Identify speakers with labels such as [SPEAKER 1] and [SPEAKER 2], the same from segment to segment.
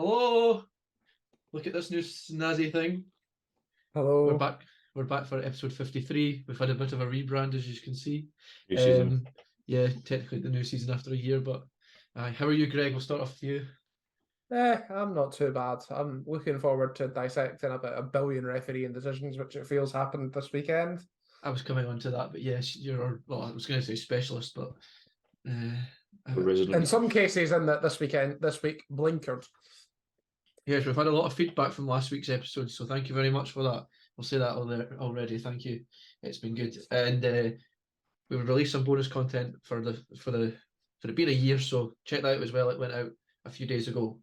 [SPEAKER 1] Hello. Look at this new snazzy thing.
[SPEAKER 2] Hello.
[SPEAKER 1] We're back. We're back for episode 53. We've had a bit of a rebrand, as you can see.
[SPEAKER 3] New season.
[SPEAKER 1] Yeah, technically the new season after a year, but how are you, Greg? We'll start off with you.
[SPEAKER 2] I'm not too bad. I'm looking forward to dissecting about a billion refereeing decisions, which it feels happened this weekend.
[SPEAKER 1] I was coming on to that, but yes, you're, well, I was going to say specialist, but
[SPEAKER 2] in some cases in that this week, blinkered.
[SPEAKER 1] Yes, we've had a lot of feedback from last week's episode, so thank you very much for that. I'll say that already. Thank you. It's been good, and we will release some bonus content for it being a year. So check that out as well. It went out a few days ago.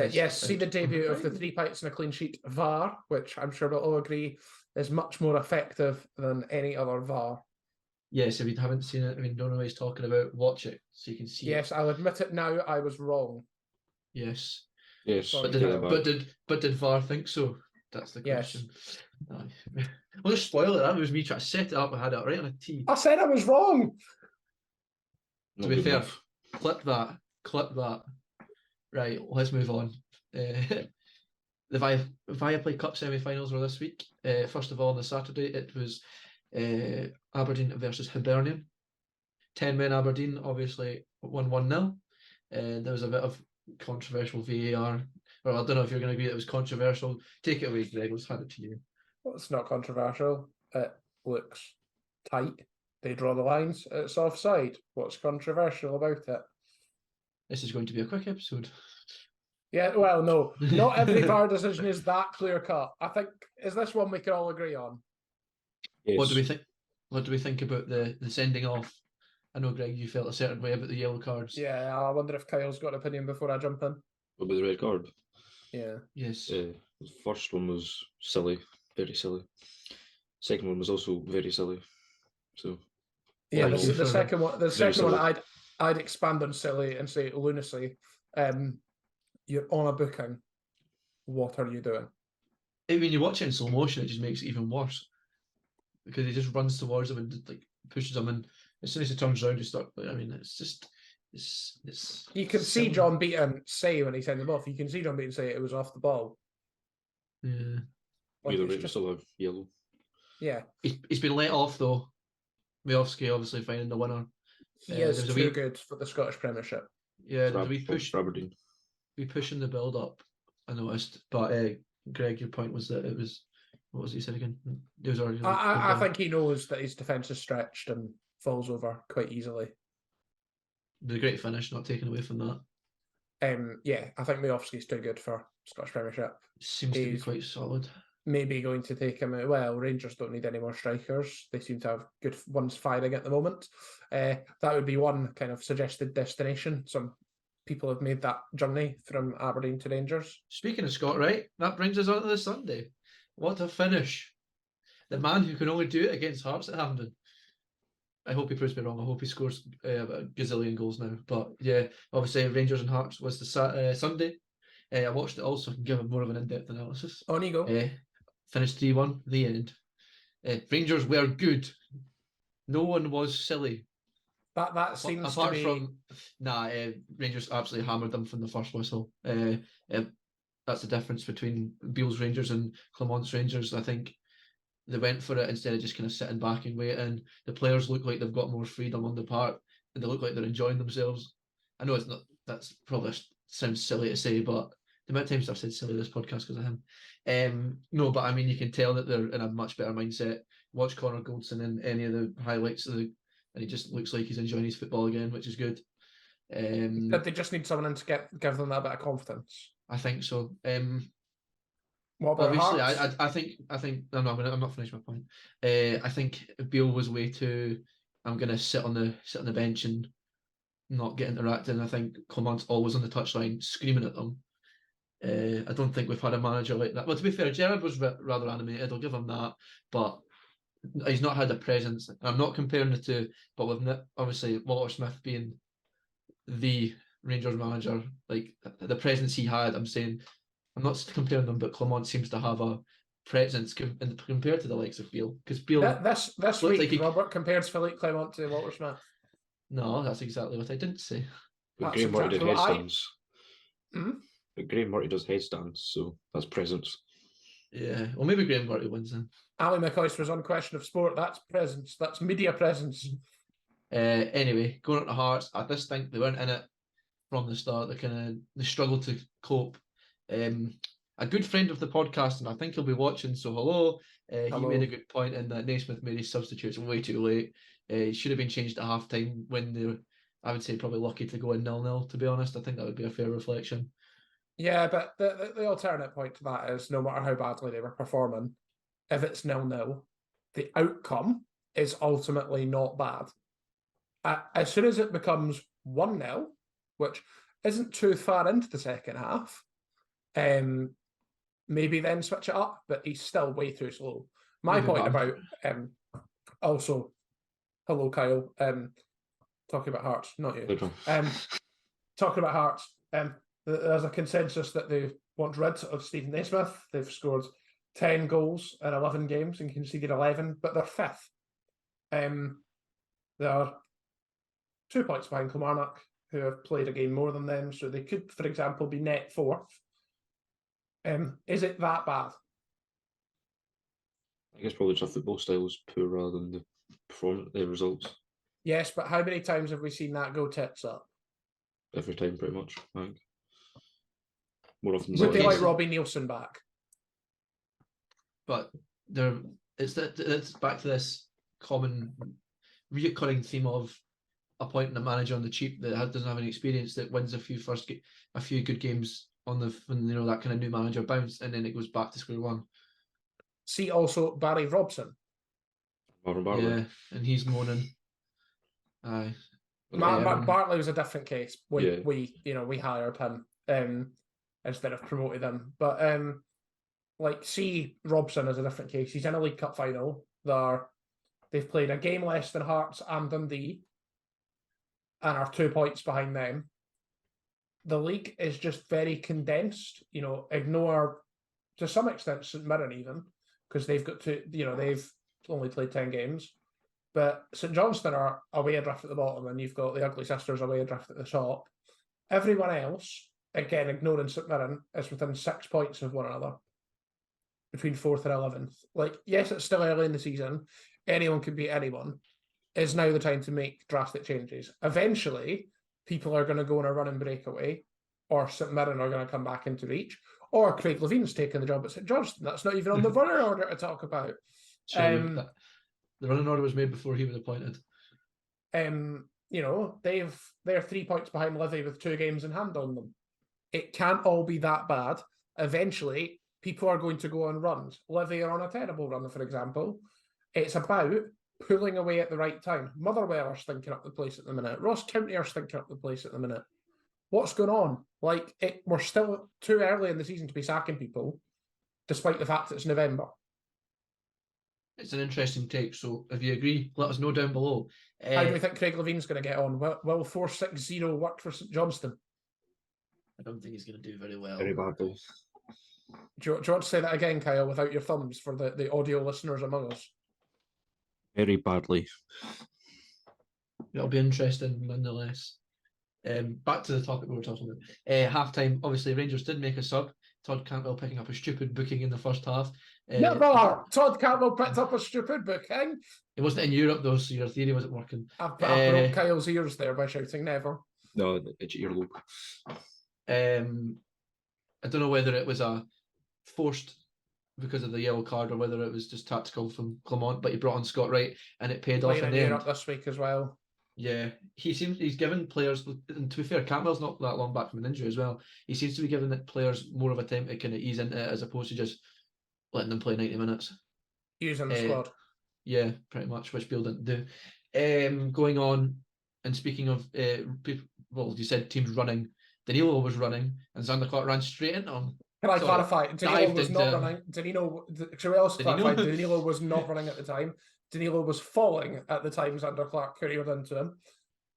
[SPEAKER 2] Yes, see the debut of the 3 pints and a clean sheet VAR, which I'm sure we'll all agree is much more effective than any other VAR.
[SPEAKER 1] Yes, if you haven't seen it, I mean, don't know what he's talking about. Watch it so you can see.
[SPEAKER 2] Yes, I'll admit it now. I was wrong.
[SPEAKER 1] Yes.
[SPEAKER 3] Yes,
[SPEAKER 1] but did VAR think so? That's the question. Yes. Well, just spoil it. That was me trying to set it up. I had it right on a tee.
[SPEAKER 2] I said I was wrong.
[SPEAKER 1] To be fair, clip that. Right, let's move on. The Viaplay Cup semi-finals were this week. First of all, on the Saturday, it was Aberdeen versus Hibernian. 10 men Aberdeen, obviously won 1-0. There was a bit of controversial VAR. Well, I don't know if you're going to agree it was controversial. Take it away, Greg. Let's hand it to you.
[SPEAKER 2] Well, it's not controversial. It looks tight. They draw the lines. It's offside. What's controversial about it?
[SPEAKER 1] This is going to be a quick episode.
[SPEAKER 2] Yeah, well, no. Not every VAR decision is that clear-cut. I think, is this one we can all agree on?
[SPEAKER 3] Yes.
[SPEAKER 1] What do we think about the sending off? I know, Greg, you felt a certain way about the yellow cards.
[SPEAKER 2] Yeah, I wonder if Kyle's got an opinion before I jump in.
[SPEAKER 3] What about the red card?
[SPEAKER 2] Yeah.
[SPEAKER 1] Yes.
[SPEAKER 3] The first one was silly, very silly. Second one was also very silly. So.
[SPEAKER 2] Yeah, the second one. The second one, I'd expand on silly and say lunacy. You're on a booking. What are you doing?
[SPEAKER 1] I mean, you watch it in slow motion, it just makes it even worse because he just runs towards him and like pushes him, and as soon as he turns around, you start. I mean, it's just it's.
[SPEAKER 2] You can see John Beaton say when he sent him off. You can see John Beaton say it was off the ball.
[SPEAKER 1] Yeah.
[SPEAKER 3] Either way, still have yellow.
[SPEAKER 2] Yeah.
[SPEAKER 1] He's been let off though. Miovski obviously finding the winner.
[SPEAKER 2] He is too good for the Scottish Premiership.
[SPEAKER 1] Yeah, we push.
[SPEAKER 3] Aberdeen.
[SPEAKER 1] We pushing the build up. I noticed, but Greg, your point was that it was. What was he said again? It was already.
[SPEAKER 2] I think he knows that his defence is stretched and falls over quite easily.
[SPEAKER 1] The great finish, not taken away from that.
[SPEAKER 2] Yeah, I think Miovski's too good for Scottish Premiership.
[SPEAKER 1] Seems to be quite solid.
[SPEAKER 2] Maybe going to take him out. Well, Rangers don't need any more strikers. They seem to have good ones firing at the moment. That would be one kind of suggested destination. Some people have made that journey from Aberdeen to Rangers.
[SPEAKER 1] Speaking of Scott, right, that brings us on to the Sunday. What a finish. The man who can only do it against Hearts at Hampden. I hope he proves me wrong. I hope he scores a gazillion goals now. But yeah, obviously Rangers and Hearts was the Sunday. I watched it also. I can give him more of an in-depth analysis.
[SPEAKER 2] On you go.
[SPEAKER 1] Finished 3-1, the end. Rangers were good. No one was silly.
[SPEAKER 2] That seems
[SPEAKER 1] apart
[SPEAKER 2] to be...
[SPEAKER 1] from Rangers absolutely hammered them from the first whistle. That's the difference between Beale's Rangers and Clement's Rangers. I think they went for it instead of just kind of sitting back and waiting. The players look like they've got more freedom on the park, and they look like they're enjoying themselves. I know it's not. That's probably sounds silly to say, but the amount of times I've said silly this podcast because of him. No, but I mean you can tell that they're in a much better mindset. Watch Connor Goldson in any of the highlights and he just looks like he's enjoying his football again, which is good.
[SPEAKER 2] But they just need someone in to give them that bit of confidence.
[SPEAKER 1] I think so.
[SPEAKER 2] What about
[SPEAKER 1] obviously,
[SPEAKER 2] Hearts?
[SPEAKER 1] I think. No, I'm not finished my point. I think Beale was way too. I'm going to sit on the bench and not get interacted. I think Clement's always on the touchline screaming at them. I don't think we've had a manager like that. Well, to be fair, Gerrard was rather animated. I'll give him that, but he's not had a presence. I'm not comparing the two, but with obviously Walter Smith being the Rangers manager, like the presence he had, I'm saying I'm not comparing them, but Clement seems to have a presence compared to the likes of Beale. Because Beale
[SPEAKER 2] this week, like Robert compares Philippe Clement to Walter Smith.
[SPEAKER 1] No, that's exactly what I didn't say.
[SPEAKER 3] Graham wanted headstones. But Graham Murray does headstands, so that's presence.
[SPEAKER 1] Yeah, well, maybe Graham Murray wins then.
[SPEAKER 2] Ali McCoyster's on Question of Sport. That's presence. That's media presence.
[SPEAKER 1] Anyway, going on to Hearts, I just think they weren't in it from the start. They struggled to cope. A good friend of the podcast, and I think he'll be watching. So hello. He
[SPEAKER 2] Hello.
[SPEAKER 1] made a good point in that Naismith made his substitutes way too late. It should have been changed at half time when they were, I would say, probably lucky to go in 0-0. To be honest, I think that would be a fair reflection.
[SPEAKER 2] Yeah, but the alternate point to that is no matter how badly they were performing, if it's 0-0, the outcome is ultimately not bad. As soon as it becomes 1-0, which isn't too far into the second half, maybe then switch it up, but he's still way too slow. My
[SPEAKER 1] Maybe
[SPEAKER 2] point
[SPEAKER 1] bad.
[SPEAKER 2] about also, hello Kyle, talking about Hearts, not you. Talking about Hearts, there's a consensus that they want rid of Stephen Naismith. They've scored 10 goals in 11 games and conceded 11, but they're fifth. They are 2 points behind Kilmarnock, who have played a game more than them, so they could, for example, be net fourth. Is it that bad?
[SPEAKER 3] I guess probably just football style is poor rather than the results.
[SPEAKER 2] Yes, but how many times have we seen that go tits up?
[SPEAKER 3] Every time, pretty much, I think. More often than
[SPEAKER 2] Would
[SPEAKER 3] not.
[SPEAKER 2] they like
[SPEAKER 1] Decent.
[SPEAKER 2] Robbie Nielsen back?
[SPEAKER 1] But it's back to this common reoccurring theme of appointing a manager on the cheap that doesn't have any experience, that wins a few good games on when that kind of new manager bounce, and then it goes back to square one.
[SPEAKER 2] See also Barry Robson.
[SPEAKER 3] Marvin Bartley.
[SPEAKER 1] Yeah, and he's moaning. Aye.
[SPEAKER 2] Bartley was a different case.
[SPEAKER 3] Yeah.
[SPEAKER 2] We hired him instead of promoted him. But see Robson is a different case. He's in a League Cup final. They've played a game less than Hearts and Dundee, and are 2 points behind them. The league is just very condensed. Ignore to some extent St Mirren even, because they've got they've only played 10 games. But St Johnstone are away adrift at the bottom, and you've got the Ugly Sisters away adrift at the top. Everyone else, again, ignoring St Mirren, is within 6 points of one another, between 4th and 11th. Yes, it's still early in the season. Anyone can beat anyone. Is now the time to make drastic changes. Eventually, people are going to go on a running breakaway, or St Mirren are going to come back into reach, or Craig Levine's taking the job at St Johnstone. That's not even on the running order to talk about.
[SPEAKER 1] The running order was made before he was appointed.
[SPEAKER 2] They're 3 points behind Livy with 2 games in hand on them. It can't all be that bad. Eventually, people are going to go on runs. Livy are on a terrible run, for example. It's about pulling away at the right time. Motherwell are stinking up the place at the minute. Ross County are stinking up the place at the minute. What's going on? We're still too early in the season to be sacking people, despite the fact it's November.
[SPEAKER 1] It's an interesting take. So if you agree, let us know down below.
[SPEAKER 2] How do we think Craig Levine's going to get on? Will 4-6-0 work for St Johnstone?
[SPEAKER 1] I don't think he's going to do very well.
[SPEAKER 3] Very badly.
[SPEAKER 2] Do you want to say that again, Kyle, without your thumbs for the audio listeners among us?
[SPEAKER 3] Very badly.
[SPEAKER 1] It'll be interesting nonetheless. Back to the topic we were talking about. Half-time, obviously Rangers did make a sub. Todd Cantwell picking up a stupid booking in the first half.
[SPEAKER 2] Todd Cantwell picked up a stupid booking.
[SPEAKER 1] It wasn't in Europe though, so your theory wasn't working.
[SPEAKER 2] I broke Kyle's ears there by shouting never.
[SPEAKER 3] No, it's earlobe.
[SPEAKER 1] I don't know whether it was a forced because of the yellow card or whether it was just tactical from Clement, but he brought on Scott Wright and it paid off in the end.
[SPEAKER 2] Europe this week as well.
[SPEAKER 1] Yeah, he's given players, and to be fair, Cantwell's not that long back from an injury as well. He seems to be giving players more of a time to kind of ease into it as opposed to just letting them play 90 minutes.
[SPEAKER 2] Using the squad.
[SPEAKER 1] Yeah, pretty much, which Beale didn't do. Going on, and speaking of people, well, you said teams running. Danilo was running, and Zanderklart ran straight into him.
[SPEAKER 2] Can I clarify? Danilo was not running. Should we also clarify? Danilo was not running at the time. Danilo was falling at the time Zanderklart careered into him.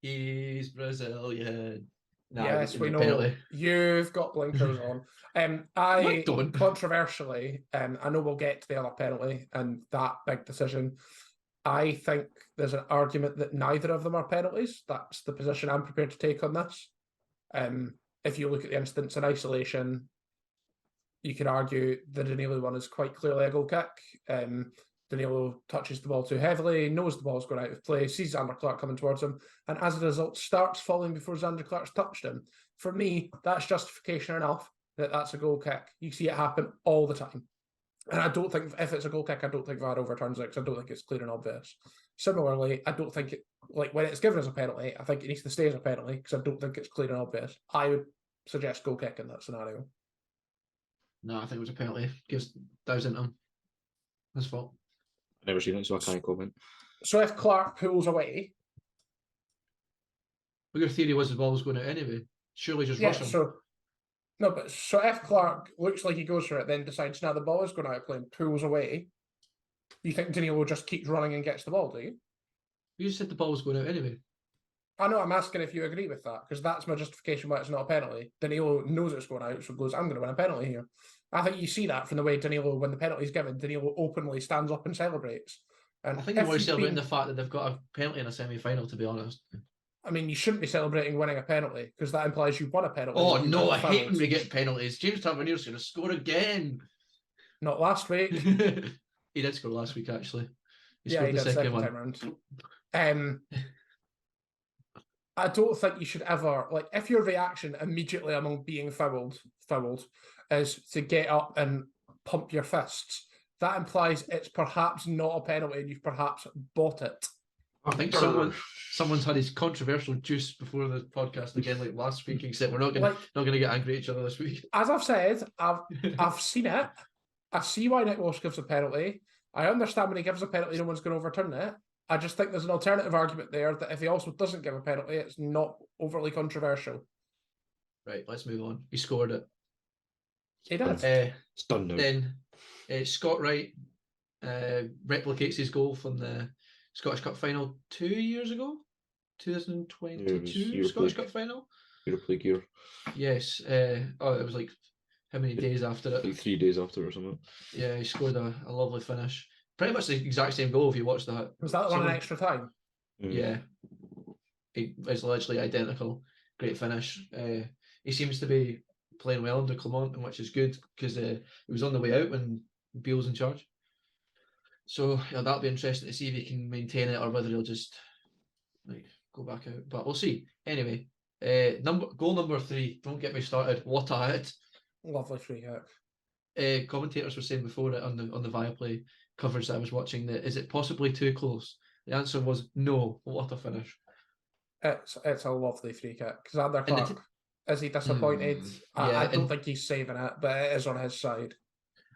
[SPEAKER 1] He's Brazilian.
[SPEAKER 2] Yes, we know. Penalty. You've got blinkers on. I controversially, I know we'll get to the other penalty and that big decision. I think there's an argument that neither of them are penalties. That's the position I'm prepared to take on this. if you look at the instance in isolation, you could argue the Danilo one is quite clearly a goal kick. Danilo touches the ball too heavily, knows the ball's going out of play, sees Xander Clark coming towards him, and as a result starts falling before Xander Clark's touched him. For me, that's justification enough that that's a goal kick. You see it happen all the time. And I don't think, if it's a goal kick, I don't think VAR overturns it because I don't think it's clear and obvious. Similarly, I don't think it, like when it's given as a penalty, I think it needs to stay as a penalty because I don't think it's clear and obvious. I would suggest goal kick in that scenario.
[SPEAKER 1] No, I think it was a penalty. Gives Dow's into him. His fault.
[SPEAKER 3] I've never seen it, so I can't comment.
[SPEAKER 2] So if Clark pulls away,
[SPEAKER 1] Well, your theory was the ball was going out anyway. Surely just rush him.
[SPEAKER 2] So if Clark looks like he goes for it, then decides now the ball is going out of play and pulls away, you think Danilo just keeps running and gets the ball, do you?
[SPEAKER 1] You just said the ball was going out anyway.
[SPEAKER 2] I know, I'm asking if you agree with that, because that's my justification why it's not a penalty. Danilo knows it's going out, so goes, I'm going to win a penalty here. I think you see that from the way Danilo, when the penalty is given, Danilo openly stands up and celebrates. And
[SPEAKER 1] I think they're more celebrating the fact that they've got a penalty in a semi-final, to be honest.
[SPEAKER 2] I mean, you shouldn't be celebrating winning a penalty, because that implies you won a penalty.
[SPEAKER 1] Oh, no, I hate when we get penalties. James Tavernier's going to score again.
[SPEAKER 2] Not last week.
[SPEAKER 1] He did score last week, actually.
[SPEAKER 2] He did second time round. I don't think you should ever, like, if your reaction immediately among being fouled is to get up and pump your fists, that implies it's perhaps not a penalty and you've perhaps bought it.
[SPEAKER 1] I think someone's had his controversial juice before the podcast again, like last week, except we're not going to get angry at each other this week.
[SPEAKER 2] As I've said, I've seen it. I see why Nick Walsh gives a penalty. I understand when he gives a penalty, no one's going to overturn it. I just think there's an alternative argument there that if he also doesn't give a penalty, it's not overly controversial.
[SPEAKER 1] Right, let's move on. He scored it.
[SPEAKER 2] He did.
[SPEAKER 3] It's done now.
[SPEAKER 1] Then Scott Wright replicates his goal from the Scottish Cup final 2 years ago, 2022 Scottish Cup final.
[SPEAKER 3] Europa League year.
[SPEAKER 1] Yes. It was like how many days after it?
[SPEAKER 3] Like 3 days after or something.
[SPEAKER 1] Yeah, he scored a lovely finish. Pretty much the exact same goal if you watch that.
[SPEAKER 2] Was that one in extra time?
[SPEAKER 1] Yeah. It's literally identical. Great finish. He seems to be playing well under Clement, which is good because he was on the way out when Beale's in charge. So that'll be interesting to see if he can maintain it or whether he'll just go back out. But we'll see. Anyway, goal number 3. Don't get me started. What a hit!
[SPEAKER 2] Lovely free kick.
[SPEAKER 1] Commentators were saying before it on the Viaplay coverage that I was watching that is it possibly too close? The answer was no. What a finish!
[SPEAKER 2] It's a lovely free kick. Xander Clark, is he disappointed? I don't think he's saving it, but it is on his side.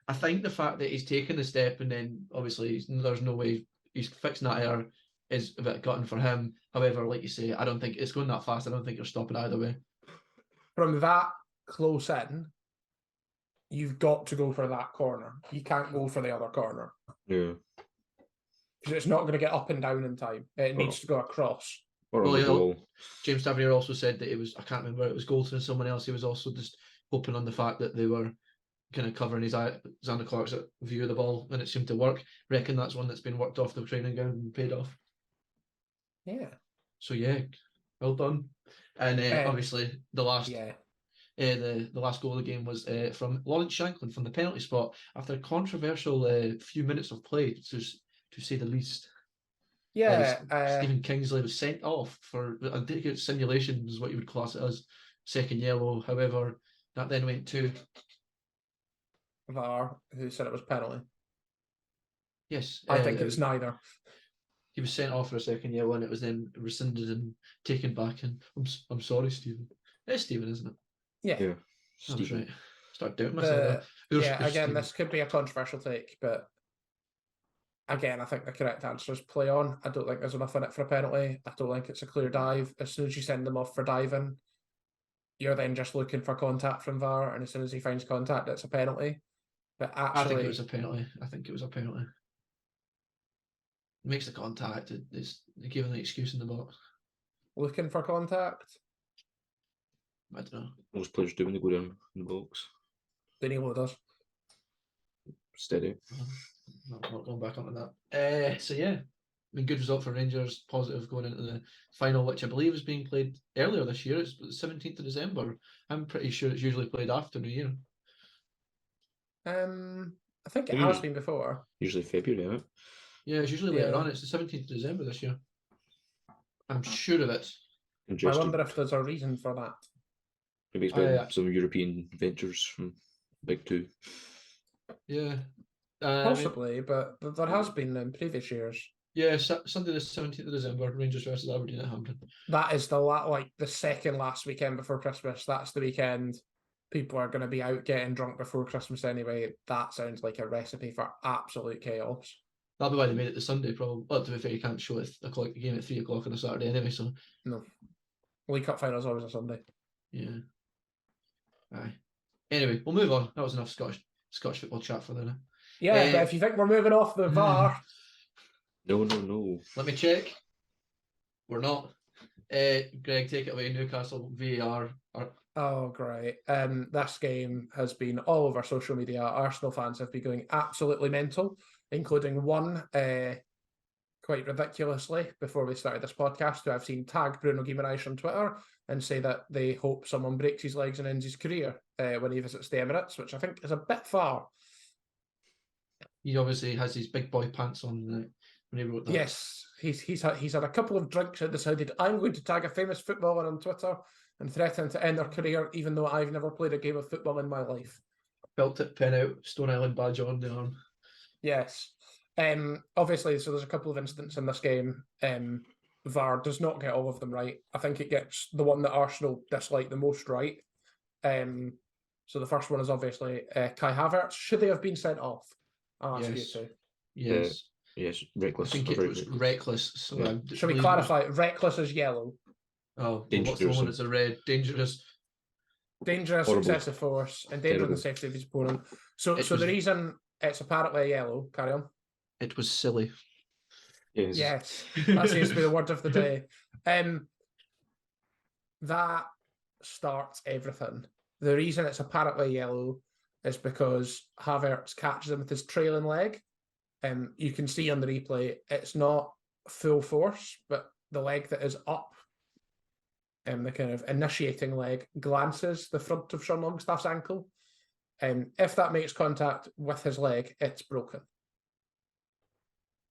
[SPEAKER 1] I think the fact that he's taken the step and then obviously there's no way he's fixing that error is a bit gutting for him. However, like you say, I don't think it's going that fast. I don't think you're stopping either way.
[SPEAKER 2] From that close in, you've got to go for that corner. You can't go for the other corner.
[SPEAKER 3] Yeah.
[SPEAKER 2] Because it's not going to get up and down in time. It needs to go across.
[SPEAKER 1] James Tavernier also said that it was, I can't remember, it was Goulton and someone else. He was also just hoping on the fact that they were kind of covering his eye, Xander Clark's view of the ball, and it seemed to work. Reckon that's one that's been worked off the training ground and paid off.
[SPEAKER 2] Yeah.
[SPEAKER 1] So yeah, well done. And obviously the last the last goal of the game was from Lawrence Shanklin from the penalty spot after a controversial few minutes of play, to say the least.
[SPEAKER 2] Yeah.
[SPEAKER 1] Stephen Kingsley was sent off for, I think it's simulation is what you would class it as, second yellow. However, that then went to
[SPEAKER 2] VAR, who said it was penalty.
[SPEAKER 1] Yes.
[SPEAKER 2] I think it's neither.
[SPEAKER 1] He was sent off for a second yellow and it was then rescinded and taken back. And I'm sorry, Stephen. It's Stephen, isn't it?
[SPEAKER 2] Yeah.
[SPEAKER 1] That was right. Start doubting myself.
[SPEAKER 2] Again, this could be a controversial take, but again, I think the correct answer is play on. I don't think there's enough in it for a penalty. I don't think it's a clear dive. As soon as you send them off for diving, you're then just looking for contact from VAR, and as soon as he finds contact, it's a penalty. But actually,
[SPEAKER 1] I think it was a penalty. Makes the contact. It's giving the excuse in the box.
[SPEAKER 2] Looking for contact?
[SPEAKER 1] I don't know.
[SPEAKER 3] Most players do when they go down in the box.
[SPEAKER 2] Danilo does.
[SPEAKER 3] Steady.
[SPEAKER 1] Not going back onto that. So yeah, mean, good result for Rangers, positive going into the final, which I believe is being played earlier this year. It's the 17th of December. I'm pretty sure it's usually played after New Year.
[SPEAKER 2] I think it has been before.
[SPEAKER 3] Usually February, isn't it?
[SPEAKER 1] Yeah, it's usually later on. It's the 17th of December this year. I'm sure of it.
[SPEAKER 2] I wonder if there's a reason for that.
[SPEAKER 3] Maybe it's been some European ventures from Big Two.
[SPEAKER 1] Yeah.
[SPEAKER 2] Possibly, but there has been in previous years.
[SPEAKER 1] Yeah, Sunday the 17th of December, Rangers versus Aberdeen at Hampden.
[SPEAKER 2] That is the second last weekend before Christmas. That's the weekend people are going to be out getting drunk before Christmas anyway. That sounds like a recipe for absolute chaos.
[SPEAKER 1] That'll be why they made it the Sunday, probably. Well, to be fair, you can't show it a game at 3 o'clock on a Saturday anyway, so...
[SPEAKER 2] No. League Cup final is always a Sunday.
[SPEAKER 1] Yeah. Aye. Anyway, we'll move on. That was enough Scottish football chat for now.
[SPEAKER 2] Yeah, but if you think we're moving off the VAR...
[SPEAKER 3] No.
[SPEAKER 1] Let me check. We're not. Greg, take it away. Newcastle, VAR.
[SPEAKER 2] Oh, great. This game has been all over social media. Arsenal fans have been going absolutely mental, including one, quite ridiculously, before we started this podcast, who I've seen tag Bruno Guimaraes on Twitter and say that they hope someone breaks his legs and ends his career when he visits the Emirates, which I think is a bit far.
[SPEAKER 1] He obviously has his big boy pants on when he wrote that.
[SPEAKER 2] Yes, he's had a couple of drinks and decided, I'm going to tag a famous footballer on Twitter and threaten to end their career, even though I've never played a game of football in my life.
[SPEAKER 1] Felt it, pen out, Stone Island badge on the arm.
[SPEAKER 2] Yes. Obviously, so there's a couple of incidents in this game. VAR does not get all of them right. I think it gets the one that Arsenal dislike the most right. So the first one is obviously Kai Havertz. Should they have been sent off? I'll ask you to.
[SPEAKER 1] Yes.
[SPEAKER 3] Yes, reckless.
[SPEAKER 1] I think it was reckless. So
[SPEAKER 3] yeah.
[SPEAKER 2] Should we clarify? Reckless is yellow.
[SPEAKER 1] Oh, what's the one that's a red? Dangerous.
[SPEAKER 2] Dangerous,
[SPEAKER 3] Horrible.
[SPEAKER 2] Excessive force, endangering the safety of his opponent. So the reason it's apparently a yellow, carry on.
[SPEAKER 1] It was silly.
[SPEAKER 2] Yes, that seems to be the word of the day. That starts everything. The reason it's apparently yellow is because Havertz catches him with his trailing leg. You can see on the replay, it's not full force, but the leg that is up, the kind of initiating leg, glances the front of Sean Longstaff's ankle. If that makes contact with his leg, it's broken.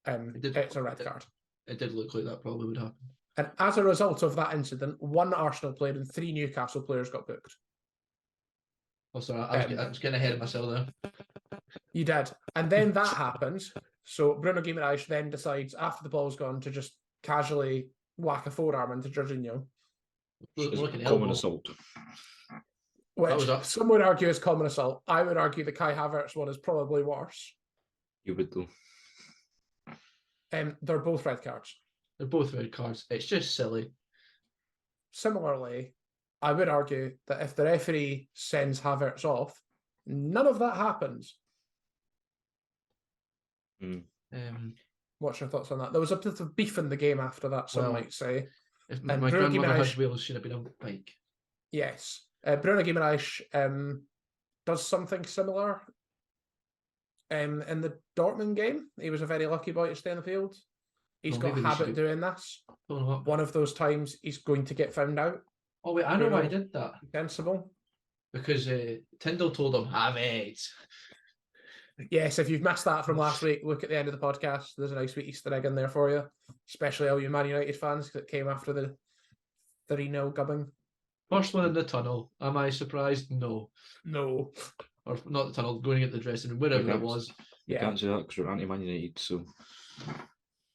[SPEAKER 2] It's a red card.
[SPEAKER 1] It did look like that probably would happen.
[SPEAKER 2] And as a result of that incident, one Arsenal player and 3 Newcastle players got booked.
[SPEAKER 1] Oh, sorry, I was getting ahead of myself there.
[SPEAKER 2] You did. And then that happens. So Bruno Guimaraes then decides, after the ball's gone, to just casually whack a forearm into Jorginho.
[SPEAKER 3] Common assault.
[SPEAKER 2] Which some would argue is common assault. I would argue the Kai Havertz one is probably worse.
[SPEAKER 3] You would though.
[SPEAKER 2] They're both red cards.
[SPEAKER 1] They're both red cards. It's just silly.
[SPEAKER 2] Similarly, I would argue that if the referee sends Havertz off, none of that happens. What's your thoughts on that? There was a bit of beef in the game after that, some might say.
[SPEAKER 1] If my grandmother had wheels, she'd have been on a bike.
[SPEAKER 2] Yes. Bruno Guimaraes does something similar in the Dortmund game. He was a very lucky boy to stay in the field. He's got a habit doing this. One of those times he's going to get found out.
[SPEAKER 1] Oh, wait, I know why he did that.
[SPEAKER 2] Sensible.
[SPEAKER 1] Because Tyndall told him, have it.
[SPEAKER 2] Yes, if you've missed that from last week, look at the end of the podcast. There's a nice wee Easter egg in there for you, especially all you Man United fans that came after the 3-0 gubbing.
[SPEAKER 1] First one in the tunnel. Am I surprised? No.
[SPEAKER 2] No.
[SPEAKER 1] Or not the tunnel, going into the dressing room, wherever it was.
[SPEAKER 3] You can't say that because we're anti-Man United, so...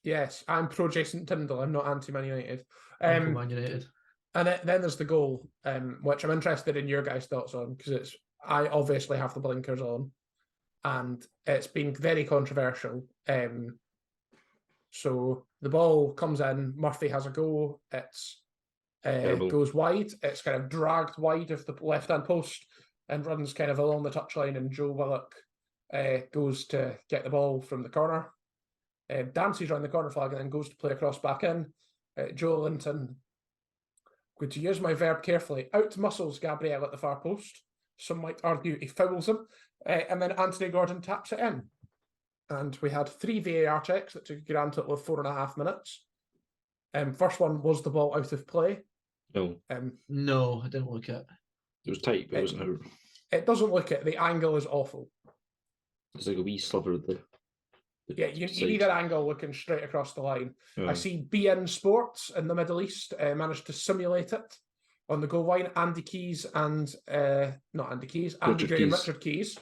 [SPEAKER 2] Yes, I'm pro Jason Tyndall. I'm not anti-Man United.
[SPEAKER 1] I'm pro Man United.
[SPEAKER 2] And then there's the goal, which I'm interested in your guys' thoughts on, because I obviously have the blinkers on, and it's been very controversial. So the ball comes in, Murphy has a go, it goes wide, it's kind of dragged wide of the left-hand post and runs kind of along the touchline, and Joe Willock goes to get the ball from the corner. Dances around the corner flag and then goes to play a cross back in. Joe Linton, going to use my verb carefully, out muscles Gabriel at the far post. Some might argue he fouls him. And then Anthony Gordon taps it in. and we had 3 VAR checks that took a grand total of 4.5 minutes. First one was the ball out of play.
[SPEAKER 3] No,
[SPEAKER 1] No, I didn't look at it.
[SPEAKER 3] it was tight, but it wasn't out.
[SPEAKER 2] It doesn't look it. The angle is awful.
[SPEAKER 3] It's like a wee sliver of the
[SPEAKER 2] Yeah, you
[SPEAKER 3] side.
[SPEAKER 2] need an angle looking straight across the line.
[SPEAKER 3] Yeah.
[SPEAKER 2] I see BN Sports in the Middle East managed to simulate it on the goal line. Andy Keys and not Andy Keys, Andy
[SPEAKER 3] Richard
[SPEAKER 2] Gray and
[SPEAKER 3] Keys.
[SPEAKER 2] Richard Keys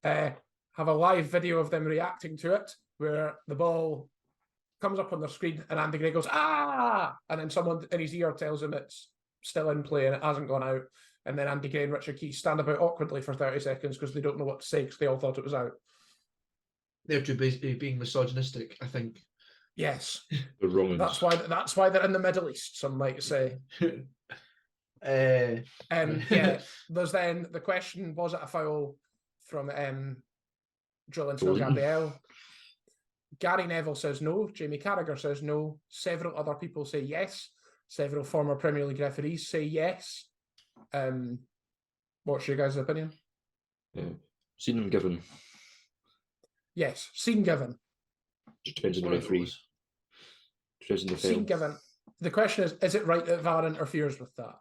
[SPEAKER 2] have a live video of them reacting to it, where the ball comes up on the screen and Andy Gray goes, "Ah!" And then someone in his ear tells him it's still in play and it hasn't gone out. And then Andy Gray and Richard Keys stand about awkwardly for 30 seconds because they don't know what to say because they all thought it was out.
[SPEAKER 1] They're too busy being misogynistic, I think.
[SPEAKER 2] Yes.
[SPEAKER 3] The wrong
[SPEAKER 2] That's why they're in the Middle East, some might say. Yeah, there's then the question, was it a foul from Julian Gabriel? Gary Neville says no. Jamie Carragher says no. Several other people say yes. Several former Premier League referees say yes. What's your guys' opinion?
[SPEAKER 3] Seen them given.
[SPEAKER 2] Yes, seen given.
[SPEAKER 3] Just depends on the referees. Depends on the
[SPEAKER 2] Seen
[SPEAKER 3] film.
[SPEAKER 2] given. The question is it right that VAR interferes with that?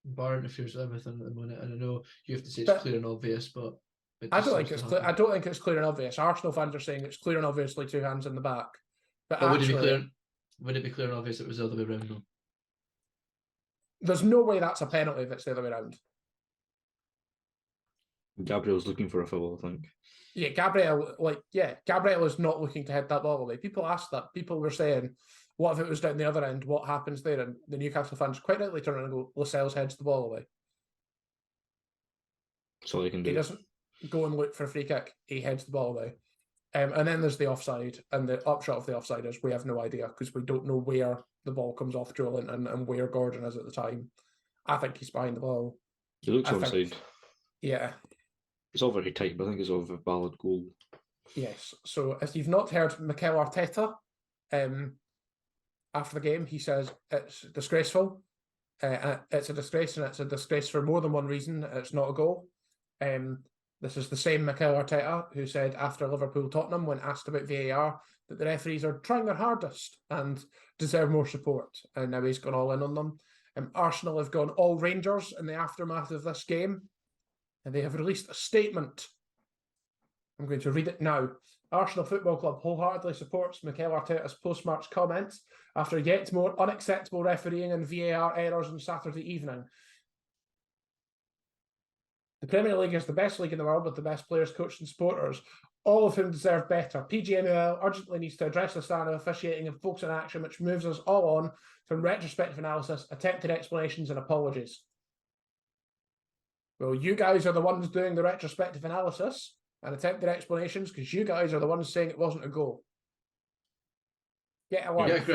[SPEAKER 1] VAR interferes with everything at the minute. And I know you have to say it's
[SPEAKER 2] But-
[SPEAKER 1] clear and obvious, but it
[SPEAKER 2] I
[SPEAKER 1] just
[SPEAKER 2] don't think
[SPEAKER 1] seems
[SPEAKER 2] it's
[SPEAKER 1] to
[SPEAKER 2] clear. I
[SPEAKER 1] happen.
[SPEAKER 2] don't think it's clear and obvious. Arsenal fans are saying it's clear and obviously 2 hands in the back. But
[SPEAKER 1] But
[SPEAKER 2] actually,
[SPEAKER 1] would it be clear and obvious it was the other way around though?
[SPEAKER 2] there's no way that's a penalty if it's the other way around.
[SPEAKER 3] Gabriel's looking for a foul, I think.
[SPEAKER 2] Yeah, Gabriel is not looking to head that ball away. People asked that. People were saying, what if it was down the other end? What happens there? And the Newcastle fans quite rightly turn around and go, Lascelles heads the ball away.
[SPEAKER 3] That's all they can do.
[SPEAKER 2] He doesn't go and look for a free kick. He heads the ball away. And then there's the offside. And the upshot of the offside is we have no idea because we don't know where the ball comes off Joelinton and where Gordon is at the time. I think he's behind the ball.
[SPEAKER 3] It looks
[SPEAKER 2] I think-
[SPEAKER 3] onside.
[SPEAKER 2] Yeah.
[SPEAKER 3] It's all very tight, but I think it's all a valid goal.
[SPEAKER 2] Yes. So if you've not heard Mikel Arteta after the game, he says it's disgraceful. It's a disgrace, and it's a disgrace for more than one reason. It's not a goal. This is the same Mikel Arteta who said after Liverpool-Tottenham, when asked about VAR, that the referees are trying their hardest and deserve more support. And now he's gone all in on them. Arsenal have gone all Rangers in the aftermath of this game. And they have released a statement. I'm going to read it now. Arsenal Football Club wholeheartedly supports Mikel Arteta's post-match comments after yet more unacceptable refereeing and VAR errors on Saturday evening. The Premier League is the best league in the world with the best players, coaches and supporters, all of whom deserve better. PGMOL urgently needs to address the standard of officiating and focus on action which moves us all on from retrospective analysis, attempted explanations and apologies. Well, you guys are the ones doing the retrospective analysis and attempted explanations because you guys are the ones saying it wasn't a goal. Get a life.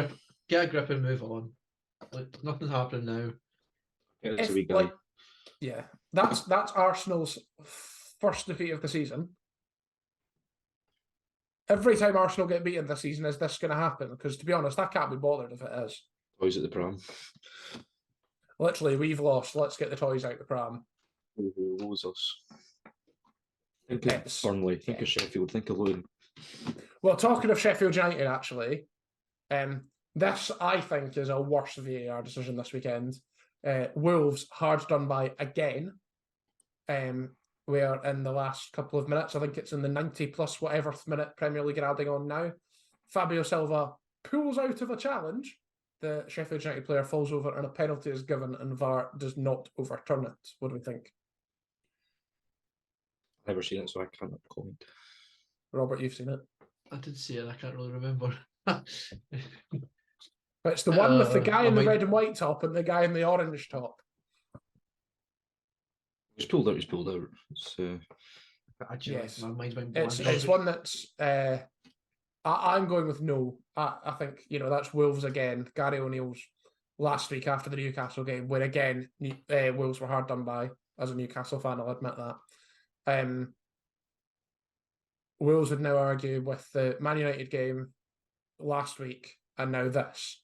[SPEAKER 1] Get a grip and move on. Like, nothing's happening now.
[SPEAKER 3] Yeah, that's a wee guy.
[SPEAKER 2] Yeah, that's Arsenal's first defeat of the season. Every time Arsenal get beaten this season, is this going to happen? Because to be honest, I can't be bothered if it is.
[SPEAKER 3] Toys at the pram.
[SPEAKER 2] Literally, we've lost. Let's get the toys out the pram.
[SPEAKER 3] What was us? Think of
[SPEAKER 2] Yes.
[SPEAKER 3] Burnley, think of Sheffield, think of Luton.
[SPEAKER 2] Well, talking of Sheffield United, actually, this I think is a worse VAR decision this weekend. Wolves hard done by again. Where in the last couple of minutes, I think it's in the 90 plus whatever minute Premier League are adding on now, Fabio Silva pulls out of a challenge. The Sheffield United player falls over and a penalty is given and VAR does not overturn it. What do we think?
[SPEAKER 3] I've never seen it, so I can't comment.
[SPEAKER 2] Robert, you've seen it.
[SPEAKER 1] I did see it, I can't really remember.
[SPEAKER 2] It's the one with the guy in the
[SPEAKER 1] I might-
[SPEAKER 2] red and white top and the guy in the orange top.
[SPEAKER 3] He's pulled out, he's pulled out. It's,
[SPEAKER 1] Actually,
[SPEAKER 2] Yes.
[SPEAKER 1] my mind's been
[SPEAKER 2] It's
[SPEAKER 1] blank.
[SPEAKER 2] one that's I'm going with no. I think that's Wolves again. Gary O'Neill's last week after the Newcastle game, where again Wolves were hard done by. As a Newcastle fan, I'll admit that. Wolves would now argue with the Man United game last week and now this.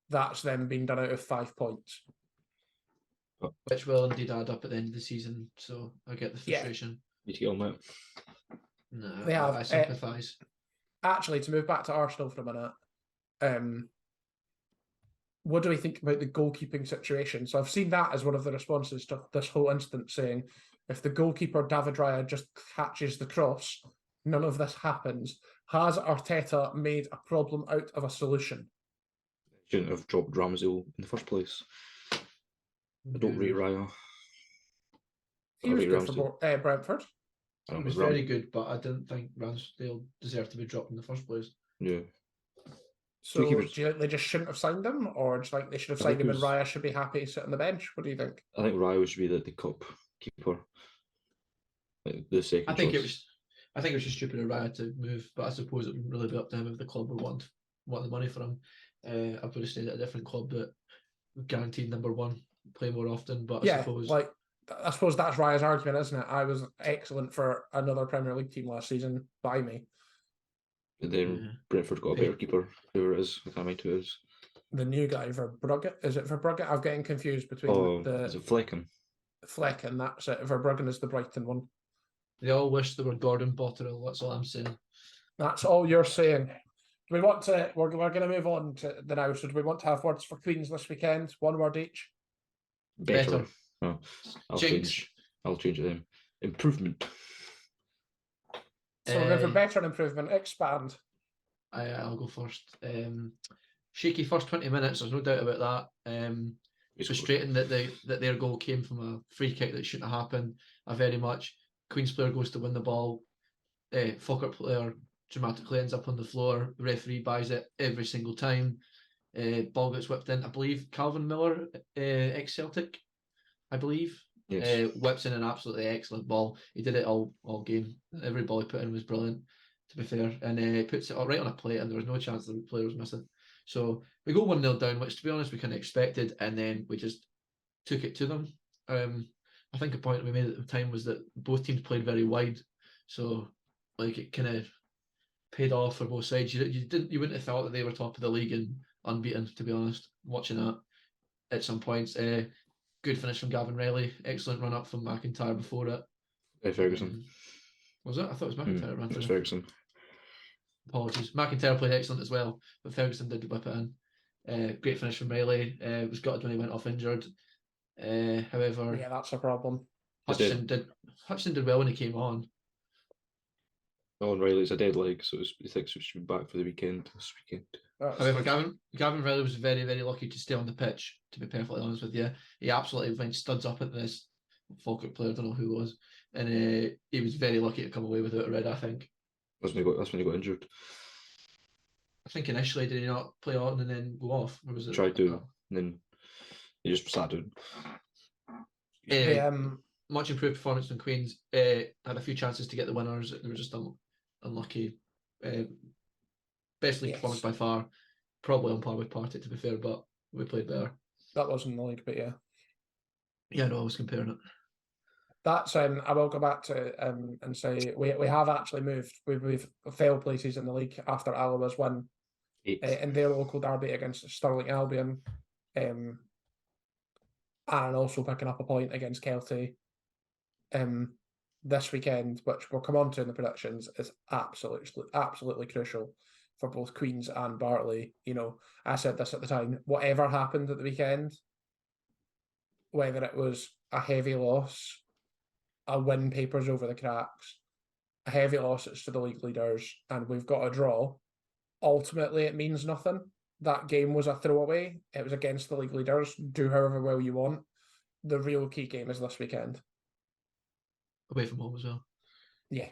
[SPEAKER 2] That's them being done out of 5 points.
[SPEAKER 1] Which will indeed add up at the end of the season, so I get the
[SPEAKER 2] Yeah.
[SPEAKER 1] frustration.
[SPEAKER 3] need to get on that.
[SPEAKER 1] No,
[SPEAKER 2] They have,
[SPEAKER 1] I sympathise.
[SPEAKER 2] Actually, to move back to Arsenal for a minute, what do we think about the goalkeeping situation? So I've seen that as one of the responses to this whole instance, saying if the goalkeeper David Raya just catches the cross, none of this happens. Has Arteta made a problem out of a solution?
[SPEAKER 3] Shouldn't have dropped Ramsdale in the first place. I don't rate Raya.
[SPEAKER 2] He was
[SPEAKER 3] rate
[SPEAKER 2] good
[SPEAKER 3] Ramsdale.
[SPEAKER 2] for Brentford.
[SPEAKER 1] He was very good, but I didn't think Ramsdale deserved to be dropped in the first place.
[SPEAKER 3] Yeah.
[SPEAKER 2] So do
[SPEAKER 3] keepers.
[SPEAKER 2] you think they just shouldn't have signed him, or just like they should have
[SPEAKER 3] I
[SPEAKER 2] signed
[SPEAKER 3] think
[SPEAKER 2] him and
[SPEAKER 3] it was-
[SPEAKER 2] Raya should be happy to sit on the bench? What do you think?
[SPEAKER 3] I think Raya should be the cup keeper. Like the second
[SPEAKER 1] I think
[SPEAKER 3] choice.
[SPEAKER 1] it was just stupid of Raya to move, but I suppose it would really be up to him if the club would want the money for him. I would have stayed at a different club that guaranteed number one, play more often. But I suppose
[SPEAKER 2] that's Raya's argument, isn't it? I was excellent for another Premier League team last season. Buy me.
[SPEAKER 3] And then Brentford got a better keeper, whoever it is. I can't remember who it is.
[SPEAKER 2] The new guy for Brugge. Is it for Brugge? I'm getting confused between
[SPEAKER 3] is it Flecken?
[SPEAKER 2] Fleck and that's it. Verbruggen is the Brighton one.
[SPEAKER 1] They all wish they were Gordon Botterill. That's all I'm saying.
[SPEAKER 2] That's all you're saying. Do we want to? We're going to move on to the now. So do we want to have words for Queens this weekend? One word each.
[SPEAKER 3] Better. Oh, I'll
[SPEAKER 1] Jinx.
[SPEAKER 3] change it then. Improvement.
[SPEAKER 2] So we're going for better and improvement. Expand.
[SPEAKER 1] I'll go first. Shaky first 20 minutes. There's no doubt about that. Frustrating that their goal came from a free kick that shouldn't have happened. Very much. Queen's player goes to win the ball. Falkirk player dramatically ends up on the floor. The referee buys it every single time. Ball gets whipped in. I believe Calvin Miller, ex-Celtic, I believe.
[SPEAKER 3] Yes.
[SPEAKER 1] Whips in an absolutely excellent ball. He did it all game. Every ball he put in was brilliant, to be fair. And puts it right on a plate, and there was no chance the player was missing. So we go 1-0 down, which to be honest we kind of expected, and then we just took it to them. I think a point we made at the time was that both teams played very wide, so like it kind of paid off for both sides. You wouldn't have thought that they were top of the league and unbeaten, to be honest. Watching that at some points, good finish from Gavin Riley, excellent run up from McIntyre before it.
[SPEAKER 3] Ferguson.
[SPEAKER 1] Was it? I thought it was McIntyre ran
[SPEAKER 3] through.
[SPEAKER 1] It was
[SPEAKER 3] Ferguson.
[SPEAKER 1] Apologies. McIntyre played excellent as well, but Ferguson did whip it in. Great finish from Riley. Was gutted when he went off injured. However,
[SPEAKER 2] yeah, that's a problem.
[SPEAKER 1] Hutchinson did well when he came on.
[SPEAKER 3] Oh, and Riley's a dead leg, so he thinks we should be back for the weekend this weekend.
[SPEAKER 1] However, Gavin Riley was very, very lucky to stay on the pitch, to be perfectly honest with you. He absolutely went studs up at this Falkirk player, I don't know who it was, and he was very lucky to come away without a red, I think.
[SPEAKER 3] That's when he got injured.
[SPEAKER 1] I think initially, did he not play on and then go off? Or was it?
[SPEAKER 3] Tried to, and then he just sat down.
[SPEAKER 1] Much improved performance from Queens. Had a few chances to get the winners. They were just unlucky. Best league performance by far. Probably on par with Partick, to be fair, but we played better.
[SPEAKER 2] That wasn't the league, but yeah.
[SPEAKER 1] Yeah, no, I was comparing it.
[SPEAKER 2] That's I will go back to and say we have actually moved. We've failed places in the league after Alloa's won in their local derby against Stirling Albion, and also picking up a point against Kelty this weekend, which we'll come on to in the predictions, is absolutely crucial for both Queens and Bartley. You know, I said this at the time, whatever happened at the weekend, whether it was a heavy loss, a win papers over the cracks, a heavy loss it's to the league leaders, and we've got a draw, ultimately it means nothing. That game was a throwaway. It was against the league leaders. Do however well you want. The real key game is this weekend.
[SPEAKER 1] Away from home as well.
[SPEAKER 2] Yeah.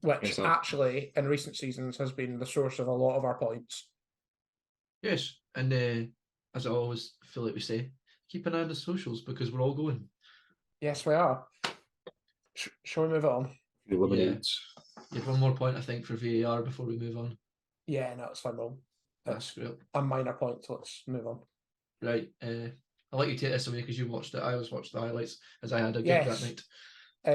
[SPEAKER 2] Which actually, in recent seasons, has been the source of a lot of our points.
[SPEAKER 1] Yes, and as I always feel like we say, keep an eye on the socials because we're all going.
[SPEAKER 2] Yes, we are. Shall we move on?
[SPEAKER 1] Yeah. You have one more point, I think, for VAR before we move on.
[SPEAKER 2] Yeah, no, it's fine, Rob.
[SPEAKER 1] That's great.
[SPEAKER 2] A minor point, so let's move on.
[SPEAKER 1] Right. I'll let you take this away because you watched it. I always watched the highlights as I had a gig that night.